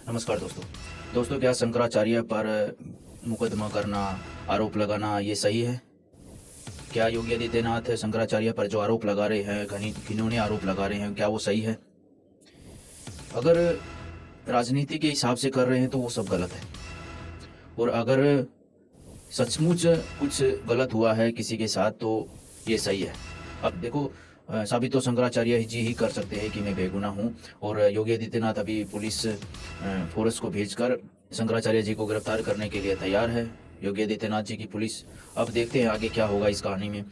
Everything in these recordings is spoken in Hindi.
नमस्कार दोस्तों क्या शंकराचार्य पर मुकदमा करना, आरोप लगाना ये सही है? क्या योगी आदित्यनाथ शंकराचार्य पर जो आरोप लगा रहे हैं, घिनौने आरोप लगा रहे हैं, क्या वो सही है? अगर राजनीति के हिसाब से कर रहे हैं तो वो सब गलत है, और अगर सचमुच कुछ गलत हुआ है किसी के साथ तो ये सही है। अब देखो, साबित तो शंकराचार्य जी ही कर सकते हैं कि मैं बेगुनाह हूँ, और योगी आदित्यनाथ अभी पुलिस फोर्स को भेजकर शंकराचार्य जी को गिरफ्तार करने के लिए तैयार है। योगी आदित्यनाथ जी की पुलिस। अब देखते हैं आगे क्या होगा इस कहानी में।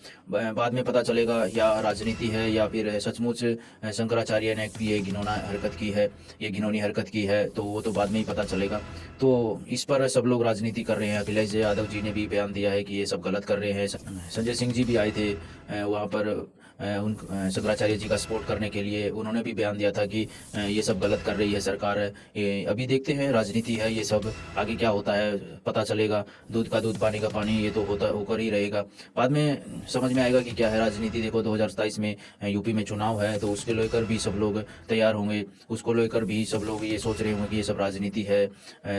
बाद में पता चलेगा या राजनीति है या फिर सचमुच शंकराचार्य ने ये घिनौना हरकत की है, ये घिनौनी हरकत की है, तो वो तो बाद में ही पता चलेगा। तो इस पर सब लोग राजनीति कर रहे हैं। अखिलेश यादव जी ने भी बयान दिया है कि ये सब गलत कर रहे हैं। संजय सिंह जी भी आए थे वहाँ पर उन शंकराचार्य जी का सपोर्ट करने के लिए। उन्होंने भी बयान दिया था कि ये सब गलत कर रही है सरकार। अभी देखते हैं, राजनीति है ये सब, आगे क्या होता है पता चलेगा। दूध का दूध पानी का पानी, ये तो होकर ही रहेगा। बाद में समझ में आएगा कि क्या है राजनीति। देखो 2027 में यूपी में चुनाव है, तो उसके लेकर भी सब लोग तैयार होंगे, उसको लेकर भी सब लोग ये सोच रहे होंगे कि ये सब राजनीति है।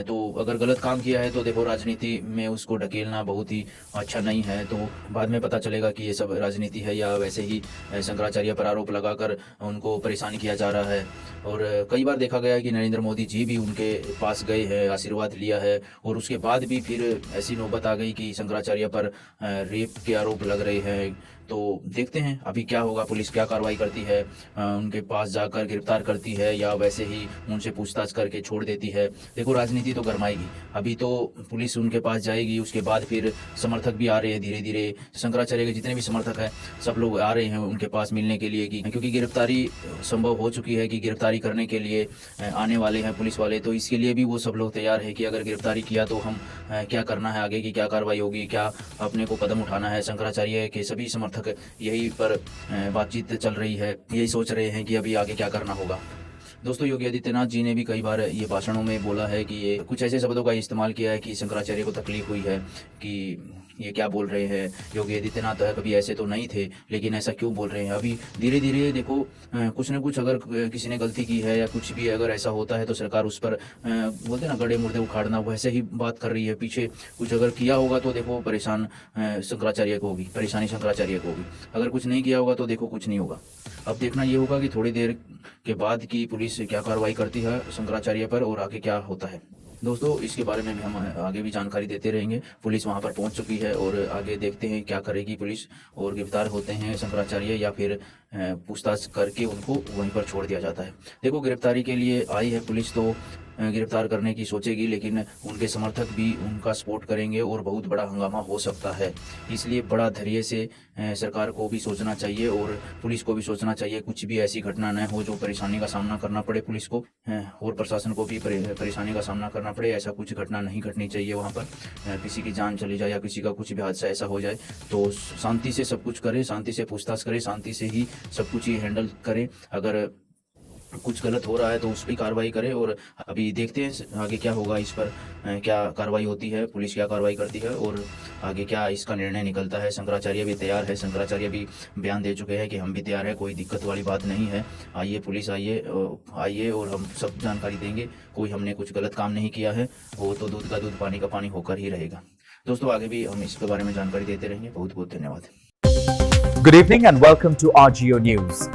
तो अगर गलत काम किया है तो देखो राजनीति में उसको ढकेलना बहुत ही अच्छा नहीं है। तो बाद में पता चलेगा कि ये सब राजनीति है या वैसे ही शंकराचार्य पर आरोप लगाकर उनको परेशान किया जा रहा है। और कई बार देखा गया है कि नरेंद्र मोदी जी भी उनके पास गए हैं, आशीर्वाद लिया है, और उसके बाद भी फिर ऐसी नौबत आ गई कि शंकराचार्य पर रेप के आरोप लग रहे हैं। तो देखते हैं अभी क्या होगा, पुलिस क्या कार्रवाई करती है, उनके पास जाकर गिरफ्तार करती है या वैसे ही उनसे पूछताछ करके छोड़ देती है। देखो राजनीति तो गरमाएगी। अभी तो पुलिस उनके पास जाएगी, उसके बाद फिर समर्थक भी आ रहे हैं धीरे धीरे। शंकराचार्य के जितने भी समर्थक हैं सब लोग आ रहे हैं उनके पास मिलने के लिए, कि क्योंकि गिरफ्तारी संभव हो चुकी है, कि गिरफ्तारी करने के लिए आने वाले हैं पुलिस वाले। तो इसके लिए भी वो सब लोग तैयार है कि अगर गिरफ्तारी किया तो हम क्या करना है, आगे की क्या कार्रवाई होगी, क्या अपने को कदम उठाना है। शंकराचार्य के सभी समर्थक यही पर बातचीत चल रही है, यही सोच रहे हैं कि अभी आगे क्या करना होगा। दोस्तों योगी आदित्यनाथ जी ने भी कई बार ये भाषणों में बोला है कि ये कुछ ऐसे शब्दों का इस्तेमाल किया है कि शंकराचार्य को तकलीफ हुई है कि ये क्या बोल रहे हैं। योगी आदित्यनाथ कभी ऐसे तो नहीं थे, लेकिन ऐसा क्यों बोल रहे हैं। अभी धीरे धीरे देखो कुछ ना कुछ अगर किसी ने गलती की है या कुछ भी अगर ऐसा होता है तो सरकार उस पर बोलते ना गड़े मुर्दे उखाड़ना, वैसे ही बात कर रही है। पीछे कुछ अगर किया होगा तो देखो परेशान शंकराचार्य को होगी, परेशानी शंकराचार्य को होगी। अगर कुछ नहीं किया होगा तो देखो कुछ नहीं होगा। अब देखना ये होगा कि थोड़ी देर के बाद की पुलिस क्या कार्रवाई करती है शंकराचार्य पर, और आगे क्या होता है। दोस्तों इसके बारे में भी हम आगे भी जानकारी देते रहेंगे। पुलिस वहां पर पहुंच चुकी है और आगे देखते हैं क्या करेगी पुलिस, और गिरफ्तार होते हैं शंकराचार्य या फिर पूछताछ करके उनको वहीं पर छोड़ दिया जाता है। देखो गिरफ्तारी के लिए आई है पुलिस, तो गिरफ्तार करने की सोचेगी, लेकिन उनके समर्थक भी उनका सपोर्ट करेंगे और बहुत बड़ा हंगामा हो सकता है। इसलिए बड़ा धैर्य से सरकार को भी सोचना चाहिए और पुलिस को भी सोचना चाहिए, कुछ भी ऐसी घटना न हो जो परेशानी का सामना करना पड़े पुलिस को, और प्रशासन को भी परेशानी का सामना करना पड़े। ऐसा कुछ घटना नहीं घटनी चाहिए वहाँ पर, किसी की जान चली जाए या किसी का कुछ भी हादसा ऐसा हो जाए। तो शांति से सब कुछ करें, शांति से पूछताछ करें, शांति से ही सब कुछ ही हैंडल करें। अगर कुछ गलत हो रहा है तो उस पर कार्रवाई करें, और अभी देखते हैं आगे क्या होगा। इस पर क्या कार्रवाई होती है, पुलिस क्या कार्रवाई करती है, और आगे क्या इसका निर्णय निकलता है। शंकराचार्य भी तैयार है, शंकराचार्य भी बयान दे चुके हैं कि हम भी तैयार है, कोई दिक्कत वाली बात नहीं है। आइए पुलिस, आइए और हम सब जानकारी देंगे। कोई हमने कुछ गलत काम नहीं किया है, वो तो दूध का दूध पानी का पानी होकर ही रहेगा। दोस्तों आगे भी हम इसके बारे में जानकारी देते रहेंगे। बहुत बहुत धन्यवाद। Good evening and welcome to RGO News.